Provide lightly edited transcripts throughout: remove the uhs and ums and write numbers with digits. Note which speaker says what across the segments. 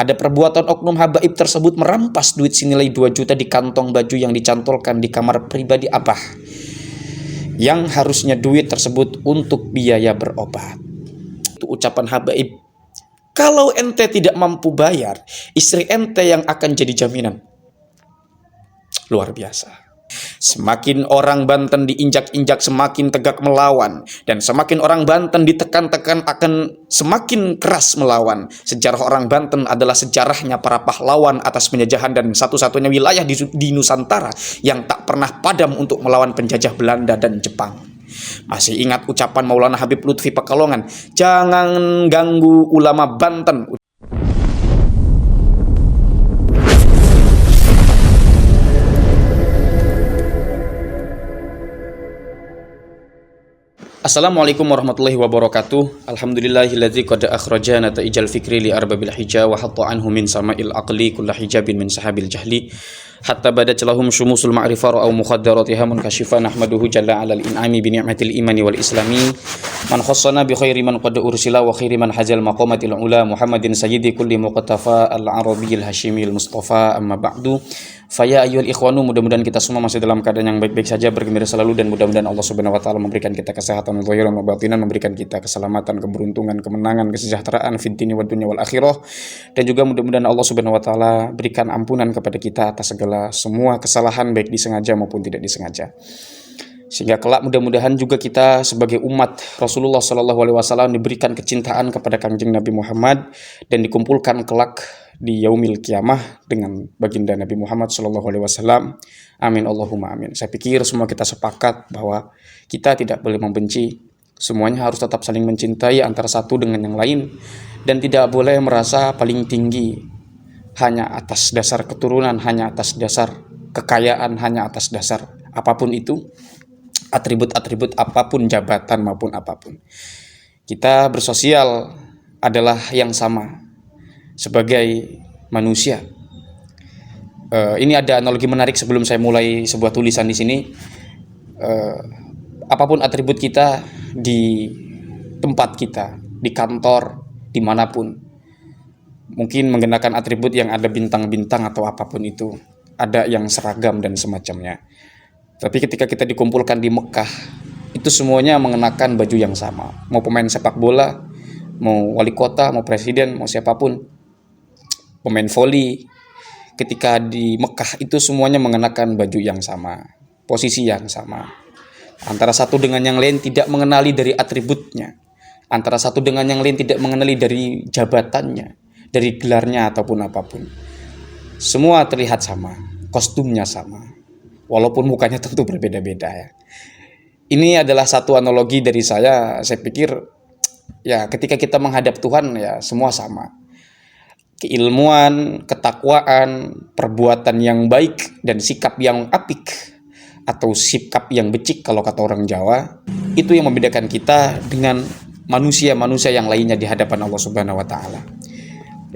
Speaker 1: Ada perbuatan oknum habaib tersebut merampas duit senilai 2 juta di kantong baju yang dicantolkan di kamar pribadi Abah, yang harusnya duit tersebut untuk biaya berobat. Itu ucapan habaib. Kalau ente tidak mampu bayar, istri ente yang akan jadi jaminan. Luar biasa. Semakin orang Banten diinjak-injak semakin tegak melawan, dan semakin orang Banten ditekan-tekan akan semakin keras melawan. Sejarah orang Banten adalah sejarahnya para pahlawan atas penjajahan dan satu-satunya wilayah di Nusantara yang tak pernah padam untuk melawan penjajah Belanda dan Jepang. Masih ingat ucapan Maulana Habib Lutfi Pekalongan, jangan ganggu ulama Banten. Assalamualaikum warahmatullahi wabarakatuh. Alhamdulillahilladzi qad akhrajana ta'ijal fikri li arbabil hija wa hatta anhu min sama'il aqli kulla hijabin min sahabil jahli hatta badat lahum syumusul ma'rifah ra'au mukhaddaratiha munkashifan ahmaduhu jalla 'alal in'ami bi ni'matil imani wal islami man khassana bi khairi man qad ursila wa khairi man hajal maqamatil ula Muhammadin sayyidi kulli muqtafa al-arabiyil hashimil mustafa amma ba'du. Faya ayyuhal ikhwanu, mudah-mudahan kita semua masih dalam keadaan yang baik-baik saja, bergembira selalu, dan mudah-mudahan Allah Subhanahu wa taala memberikan kita kesehatan zahiran wa batinan, memberikan kita keselamatan, keberuntungan, kemenangan, kesejahteraan fid dini wad dunya wal akhirah, dan juga mudah-mudahan Allah Subhanahu wa taala berikan ampunan kepada kita atas segala semua kesalahan baik disengaja maupun tidak disengaja. Sehingga kelak mudah-mudahan juga kita sebagai umat Rasulullah SAW diberikan kecintaan kepada Kangjeng Nabi Muhammad dan dikumpulkan kelak di yaumil kiamah dengan baginda Nabi Muhammad SAW. Amin Allahumma amin. Saya pikir semua kita sepakat bahwa kita tidak boleh membenci, semuanya harus tetap saling mencintai antara satu dengan yang lain, dan tidak boleh merasa paling tinggi hanya atas dasar keturunan, hanya atas dasar kekayaan, hanya atas dasar apapun itu, atribut-atribut apapun, jabatan maupun apapun. Kita bersosial adalah yang sama sebagai manusia. Ini ada analogi menarik sebelum saya mulai sebuah tulisan di sini. Apapun atribut kita di tempat kita, di kantor, dimanapun, mungkin menggunakan atribut yang ada bintang-bintang atau apapun itu, ada yang seragam dan semacamnya. Tapi ketika kita dikumpulkan di Mekah, itu semuanya mengenakan baju yang sama. Mau pemain sepak bola, mau wali kota, mau presiden, mau siapapun, pemain voli, ketika di Mekah itu semuanya mengenakan baju yang sama, posisi yang sama. Antara satu dengan yang lain tidak mengenali dari atributnya, antara satu dengan yang lain tidak mengenali dari jabatannya, dari gelarnya ataupun apapun. Semua terlihat sama, kostumnya sama, walaupun mukanya tentu berbeda-beda ya. Ini adalah satu analogi dari saya pikir ya, ketika kita menghadap Tuhan ya semua sama. Keilmuan, ketakwaan, perbuatan yang baik dan sikap yang apik atau sikap yang becik kalau kata orang Jawa, itu yang membedakan kita dengan manusia-manusia yang lainnya di hadapan Allah Subhanahu wa taala.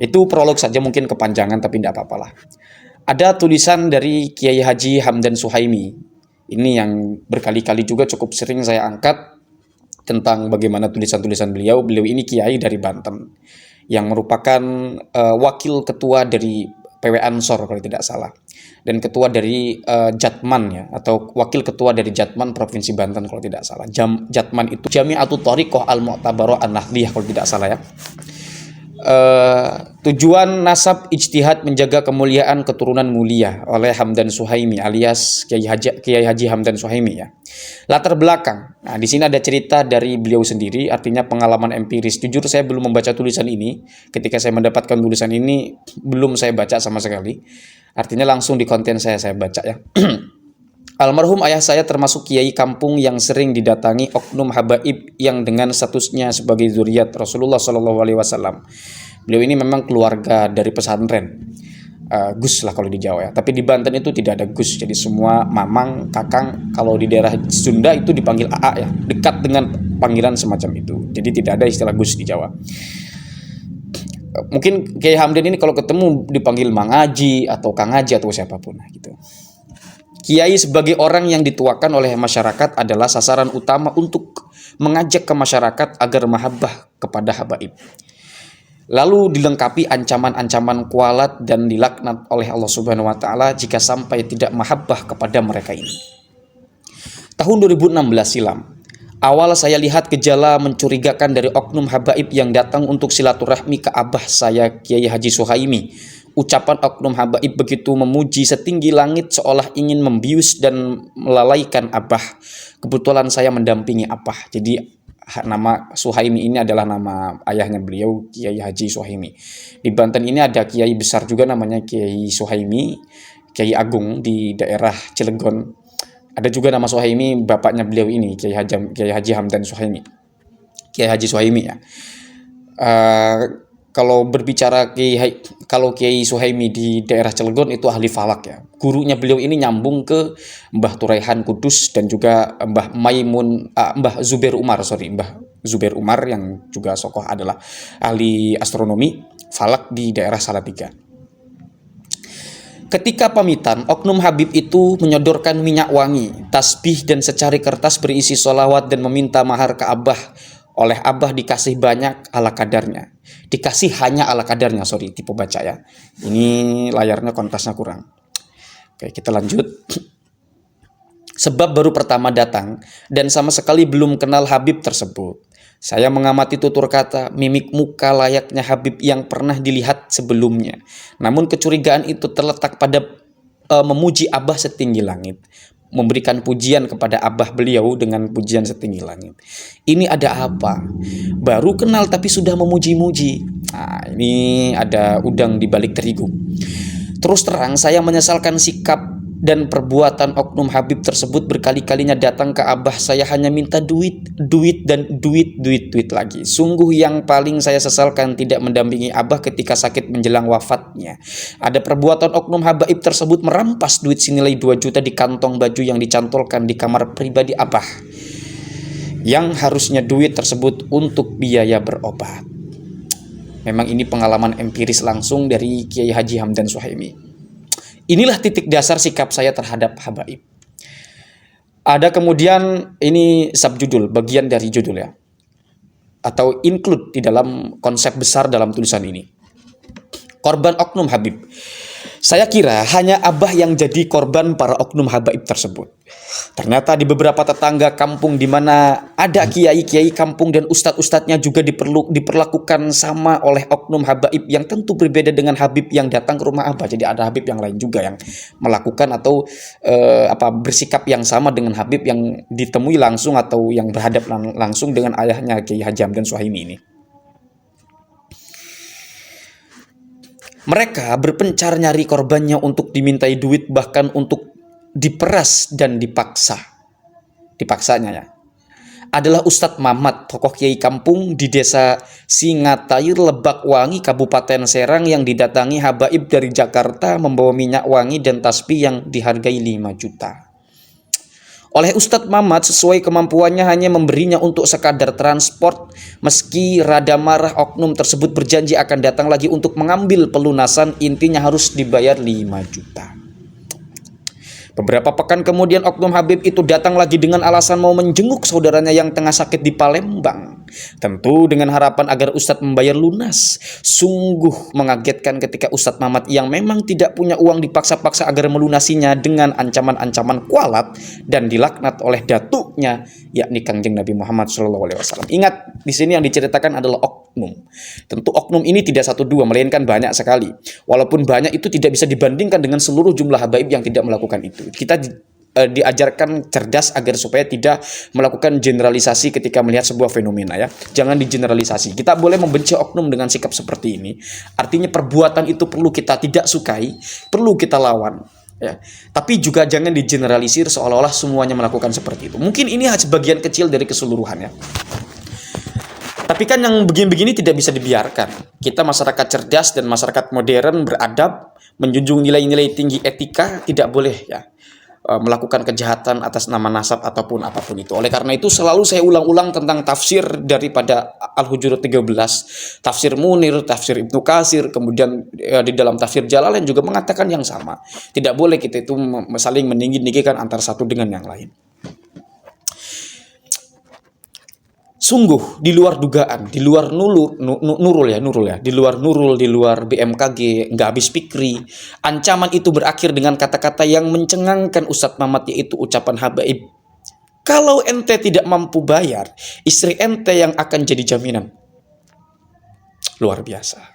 Speaker 1: Itu prolog saja, mungkin kepanjangan tapi tidak apa-apalah. Ada tulisan dari Kiai Haji Hamdan Suhaimi. Ini yang berkali-kali juga cukup sering saya angkat tentang bagaimana tulisan-tulisan beliau. Beliau ini kiai dari Banten yang merupakan wakil ketua dari PW Ansor kalau tidak salah, dan ketua dari Jatman ya, atau wakil ketua dari Jatman Provinsi Banten kalau tidak salah. Jatman itu Jami'atut Thariqah Al-Mu'tabarah An-Nahdliyah kalau tidak salah ya. Tujuan nasab ijtihad menjaga kemuliaan keturunan mulia oleh Hamdan Suhaimi alias Kiai Haji Hamdan Suhaimi ya. Latar belakang. Nah, di sini ada cerita dari beliau sendiri, artinya pengalaman empiris. Jujur saya belum membaca tulisan ini. Ketika saya mendapatkan tulisan ini belum saya baca sama sekali. Artinya langsung di konten saya baca ya. Almarhum ayah saya termasuk kiai kampung yang sering didatangi oknum habaib yang dengan statusnya sebagai zuriat Rasulullah SAW. Beliau ini memang keluarga dari pesantren, Gus lah kalau di Jawa ya. Tapi di Banten itu tidak ada Gus, jadi semua mamang, kakang. Kalau di daerah Sunda itu dipanggil AA ya, dekat dengan panggilan semacam itu. Jadi tidak ada istilah Gus di Jawa. Mungkin Kiai Hamdan ini kalau ketemu dipanggil Mang Haji atau Kang Haji atau siapapun gitu. Kiai sebagai orang yang dituakan oleh masyarakat adalah sasaran utama untuk mengajak ke masyarakat agar mahabbah kepada habaib. lalu dilengkapi ancaman-ancaman kualat dan dilaknat oleh Allah Subhanahu wa taala jika sampai tidak mahabbah kepada mereka ini. Tahun 2016 silam, awal saya lihat gejala mencurigakan dari oknum habaib yang datang untuk silaturahmi ke abah saya Kiai Haji Suhaimi. Ucapan oknum habaib begitu memuji setinggi langit seolah ingin membius dan melalaikan abah. Kebetulan saya mendampingi abah. Jadi nama Suhaimi ini adalah nama ayahnya beliau, Kiai Haji Suhaimi. Di Banten ini ada kiai besar juga namanya Kiai Suhaimi, Kiai Agung di daerah Cilegon. Ada juga nama Suhaimi bapaknya beliau ini, Kiai Haji Hamdan Suhaimi. Kiai Haji Suhaimi ya. Kalau berbicara kalau Kiai Suhaimi di daerah Cilegon itu ahli falak ya. Gurunya beliau ini nyambung ke Mbah Turaihan Kudus dan juga Mbah Zubair Umar yang juga sokoh adalah ahli astronomi falak di daerah Salatiga. Ketika pamitan, oknum Habib itu menyodorkan minyak wangi, tasbih dan secari kertas berisi sholawat dan meminta mahar ke abah. Oleh abah dikasih banyak ala kadarnya. Dikasih hanya ala kadarnya, tipe baca ya. Ini layarnya kontrasnya kurang. Oke, kita lanjut. Sebab baru pertama datang dan sama sekali belum kenal Habib tersebut. Saya mengamati tutur kata, mimik muka layaknya Habib yang pernah dilihat sebelumnya. Namun kecurigaan itu terletak pada memuji abah setinggi langit. Memberikan pujian kepada abah beliau dengan pujian setinggi langit. Ini ada apa? Baru kenal tapi sudah memuji-muji. Nah, ini ada udang di balik terigu. Terus terang saya menyesalkan sikap dan perbuatan oknum Habib tersebut. Berkali-kalinya datang ke abah saya hanya minta duit lagi. Sungguh yang paling saya sesalkan tidak mendampingi abah ketika sakit menjelang wafatnya. Ada perbuatan oknum habaib tersebut merampas duit senilai 2 juta di kantong baju yang dicantolkan di kamar pribadi abah, yang harusnya duit tersebut untuk biaya berobat. Memang ini pengalaman empiris langsung dari Kiai Haji Hamdan Suhaimi. Inilah titik dasar sikap saya terhadap habaib. Ada kemudian ini subjudul, bagian dari judul ya, atau include di dalam konsep besar dalam tulisan ini. Korban oknum habib. Saya kira hanya abah yang jadi korban para oknum habaib tersebut. Ternyata di beberapa tetangga kampung di mana ada kiai-kiai kampung dan ustadz-ustadznya juga diperlakukan sama oleh oknum habaib yang tentu berbeda dengan habib yang datang ke rumah abah. Jadi ada habib yang lain juga yang melakukan atau bersikap yang sama dengan habib yang ditemui langsung atau yang berhadap langsung dengan ayahnya Kiai Haji Hamdan Suhaimi ini. Mereka berpencar nyari korbannya untuk dimintai duit, bahkan untuk diperas dan dipaksa. Dipaksanya ya. Adalah Ustadz Mamat, tokoh kiai kampung di desa Singatair, Lebak Wangi, Kabupaten Serang yang didatangi habaib dari Jakarta membawa minyak wangi dan tasbih yang dihargai 5 juta. Oleh Ustadz Mamat sesuai kemampuannya hanya memberinya untuk sekadar transport. Meski rada marah, oknum tersebut berjanji akan datang lagi untuk mengambil pelunasan, intinya harus dibayar 5 juta. Beberapa pekan kemudian oknum habib itu datang lagi dengan alasan mau menjenguk saudaranya yang tengah sakit di Palembang. Tentu dengan harapan agar Ustadz membayar lunas. Sungguh mengagetkan ketika Ustadz Mamat yang memang tidak punya uang dipaksa-paksa agar melunasinya dengan ancaman-ancaman kualat dan dilaknat oleh datuknya, yakni Kangjeng Nabi Muhammad SAW. Ingat, di sini yang diceritakan adalah oknum. Tentu oknum ini tidak 1-2, melainkan banyak sekali. Walaupun banyak itu tidak bisa dibandingkan dengan seluruh jumlah habaib yang tidak melakukan itu. Kita diajarkan cerdas agar supaya tidak melakukan generalisasi ketika melihat sebuah fenomena ya. Jangan digeneralisasi. Kita boleh membenci oknum dengan sikap seperti ini. Artinya perbuatan itu perlu kita tidak sukai, perlu kita lawan ya. Tapi juga jangan digeneralisir seolah-olah semuanya melakukan seperti itu. Mungkin ini hanya sebagian kecil dari keseluruhan ya. Tapi kan yang begini-begini tidak bisa dibiarkan. Kita masyarakat cerdas dan masyarakat modern beradab, menjunjung nilai-nilai tinggi etika, tidak boleh ya melakukan kejahatan atas nama nasab ataupun apapun itu. Oleh karena itu selalu saya ulang-ulang tentang tafsir daripada Al-Hujurat 13, tafsir Munir, tafsir Ibnu Katsir, kemudian di dalam tafsir Jalalain juga mengatakan yang sama. Tidak boleh kita itu saling meninggi-ninggikan antara satu dengan yang lain. Sungguh di luar dugaan, di luar Nurul ya, di luar Nurul, di luar BMKG, nggak habis pikri. Ancaman itu berakhir dengan kata-kata yang mencengangkan Ustadz Mamat, yaitu ucapan Habaib. Kalau ente tidak mampu bayar, istri ente yang akan jadi jaminan. Luar biasa.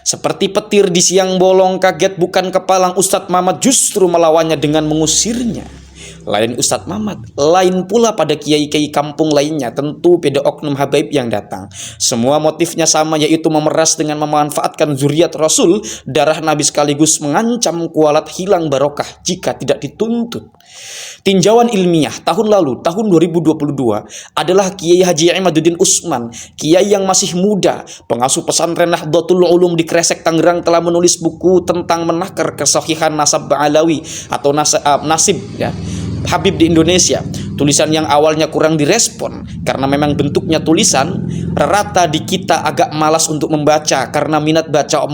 Speaker 1: Seperti petir di siang bolong, kaget bukan kepalang, Ustadz Mamat justru melawannya dengan mengusirnya. Lain Ustadz Mamat, lain pula pada kiai-kiai kampung lainnya, tentu beda oknum habaib yang datang. Semua motifnya sama, yaitu memeras dengan memanfaatkan zuriat Rasul, darah Nabi, sekaligus mengancam kualat hilang barokah jika tidak dituntut. Tinjauan ilmiah tahun lalu, tahun 2022, adalah Kiai Haji Imaduddin Usman, kiai yang masih muda, pengasuh pesantren Nahdlatul Ulum di Kresek, Tangerang, telah menulis buku tentang menakar kesahihan nasab Ba'alawi atau nasib ya, Habib di Indonesia. Tulisan yang awalnya kurang direspon karena memang bentuknya tulisan, rata di kita agak malas untuk membaca karena minat baca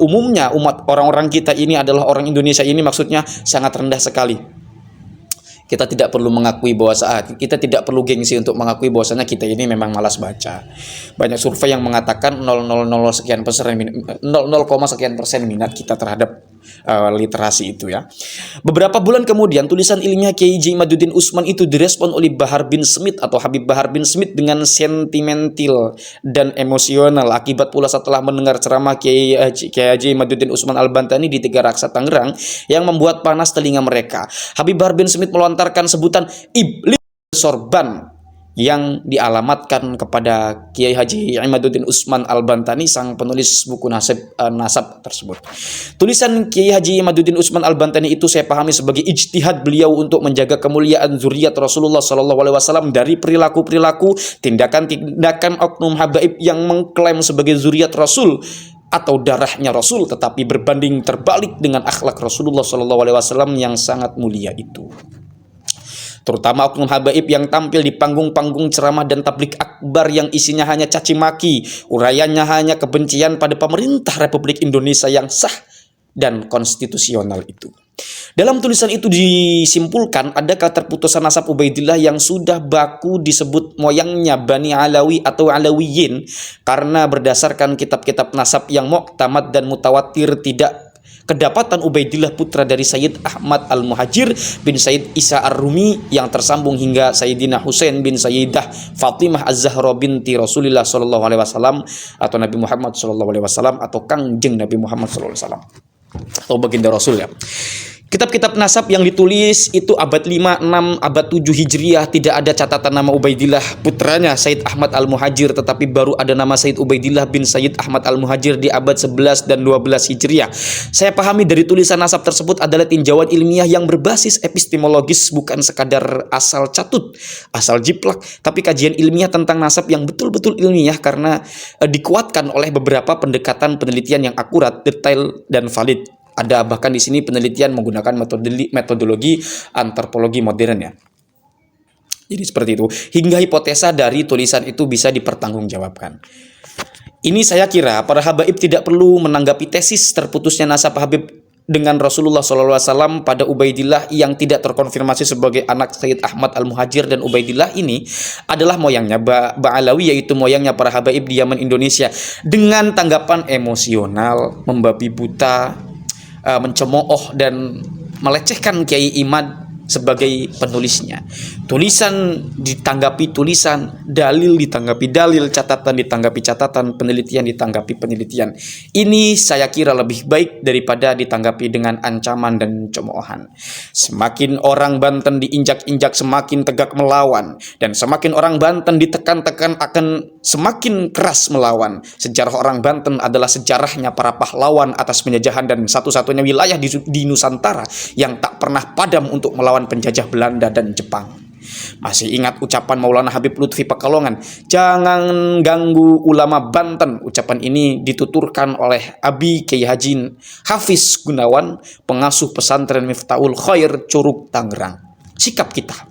Speaker 1: umumnya umat orang-orang kita ini adalah orang Indonesia ini, maksudnya sangat rendah sekali. Kita tidak perlu mengakui bahwa kita tidak perlu gengsi untuk mengakui bahwasanya kita ini memang malas baca. Banyak survei yang mengatakan 0,0 sekian persen minat kita terhadap literasi itu ya. Beberapa bulan kemudian tulisan ilmiah Kiai Haji Imaduddin Usman itu direspon oleh Bahar bin Smith atau Habib Bahar bin Smith dengan sentimental dan emosional. Akibat pula setelah mendengar ceramah Kiai Haji Imaduddin Usman Al-Bantani di Tiga Raksa Tangerang yang membuat panas telinga mereka, Habib Bahar bin Smith melontarkan sebutan iblis sorban yang dialamatkan kepada Kiai Haji Imaduddin Usman Al-Bantani, sang penulis buku nasab tersebut. Tulisan Kiai Haji Imaduddin Usman Al-Bantani itu saya pahami sebagai ijtihad beliau untuk menjaga kemuliaan zuriat Rasulullah SAW dari perilaku-perilaku, tindakan-tindakan oknum habaib yang mengklaim sebagai zuriat Rasul atau darahnya Rasul, tetapi berbanding terbalik dengan akhlak Rasulullah SAW yang sangat mulia itu. Terutama oknum habaib yang tampil di panggung-panggung ceramah dan tablik akbar yang isinya hanya caci maki, uraiannya hanya kebencian pada pemerintah Republik Indonesia yang sah dan konstitusional itu. Dalam tulisan itu disimpulkan ada keterputusan nasab Ubaidillah yang sudah baku disebut moyangnya Bani Alawi atau Alawiyin, karena berdasarkan kitab-kitab nasab yang muktamad dan mutawatir tidak kedapatan Ubaidillah putra dari Sayyid Ahmad Al-Muhajir bin Sayyid Isa Ar-Rumi yang tersambung hingga Sayyidina Husain bin Sayyidah Fatimah Az-Zahra binti Rasulullah SAW atau Nabi Muhammad SAW atau Kangjeng Nabi Muhammad SAW atau baginda Rasul ya. Kitab-kitab nasab yang ditulis itu abad 5, 6, abad 7 Hijriah tidak ada catatan nama Ubaidillah putranya Sayyid Ahmad Al-Muhajir, tetapi baru ada nama Sayyid Ubaidillah bin Sayyid Ahmad Al-Muhajir di abad 11 dan 12 Hijriah. Saya pahami dari tulisan nasab tersebut adalah tinjauan ilmiah yang berbasis epistemologis, bukan sekadar asal catut, asal jiplak, tapi kajian ilmiah tentang nasab yang betul-betul ilmiah karena dikuatkan oleh beberapa pendekatan penelitian yang akurat, detail, dan valid. Ada bahkan di sini penelitian menggunakan metodologi antropologi modern ya. Jadi seperti itu. Hingga hipotesa dari tulisan itu bisa dipertanggungjawabkan. Ini saya kira para habaib tidak perlu menanggapi tesis terputusnya nasab Habib dengan Rasulullah SAW pada Ubaidillah yang tidak terkonfirmasi sebagai anak Sayyid Ahmad Al-Muhajir, dan Ubaidillah ini adalah moyangnya Ba'alawi, yaitu moyangnya para habaib di Yaman, Indonesia, dengan tanggapan emosional, membabi buta, mencemooh dan melecehkan Kiai Imad sebagai penulisnya. Tulisan ditanggapi tulisan, dalil ditanggapi dalil, catatan ditanggapi catatan, penelitian ditanggapi penelitian. Ini saya kira lebih baik daripada ditanggapi dengan ancaman dan cemoohan. Semakin orang Banten diinjak-injak semakin tegak melawan, dan semakin orang Banten ditekan-tekan akan semakin keras melawan. Sejarah orang Banten adalah sejarahnya para pahlawan atas penjajahan dan satu-satunya wilayah di Nusantara yang tak pernah padam untuk melawan penjajah Belanda dan Jepang. Masih ingat ucapan Maulana Habib Lutfi Pekalongan, "Jangan ganggu ulama Banten." Ucapan ini dituturkan oleh Abi Kiai Haji Hafiz Gunawan, pengasuh pesantren Miftahul Khair, Curug, Tangerang. Sikap kita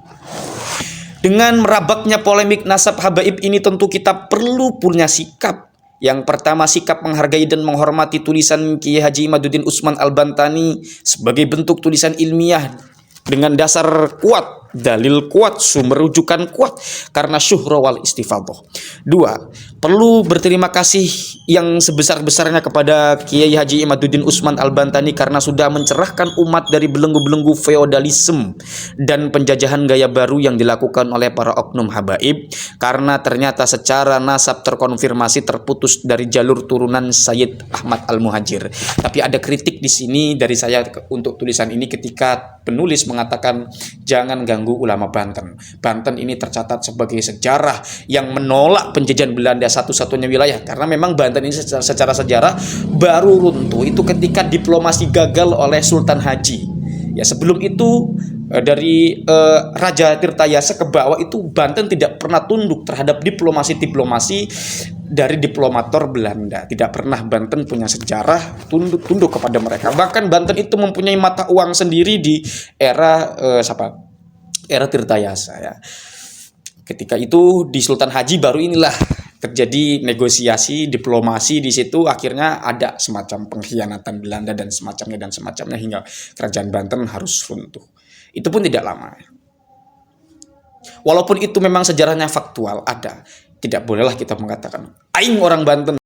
Speaker 1: dengan merabaknya polemik nasab habaib ini, tentu kita perlu punya sikap. Yang pertama, sikap menghargai dan menghormati tulisan Kiai Haji Imaduddin Usman Al-Bantani sebagai bentuk tulisan ilmiah dengan dasar kuat dalil kuat, sumber rujukan kuat karena syuhra wal istifadhah. 2. Perlu berterima kasih yang sebesar-besarnya kepada Kiai Haji Imaduddin Usman Al-Bantani karena sudah mencerahkan umat dari belenggu-belenggu feodalisme dan penjajahan gaya baru yang dilakukan oleh para oknum habaib, karena ternyata secara nasab terkonfirmasi terputus dari jalur turunan Sayyid Ahmad Al-Muhajir. Tapi ada kritik di sini dari saya untuk tulisan ini ketika penulis mengatakan jangan ganggu ulama Banten. Banten ini tercatat sebagai sejarah yang menolak penjajahan Belanda satu-satunya wilayah, karena memang Banten ini secara sejarah baru runtuh itu ketika diplomasi gagal oleh Sultan Haji. Ya, sebelum itu dari Raja Tirtayasa ke bawah itu Banten tidak pernah tunduk terhadap diplomasi dari diplomator Belanda. Tidak pernah Banten punya sejarah tunduk kepada mereka. Bahkan Banten itu mempunyai mata uang sendiri di era era Tirtayasa ya. Ketika itu di Sultan Haji baru inilah terjadi negosiasi diplomasi di situ, akhirnya ada semacam pengkhianatan Belanda dan semacamnya hingga kerajaan Banten harus runtuh. Itu pun tidak lama. Walaupun itu memang sejarahnya faktual ada, tidak bolehlah kita mengatakan aing orang Banten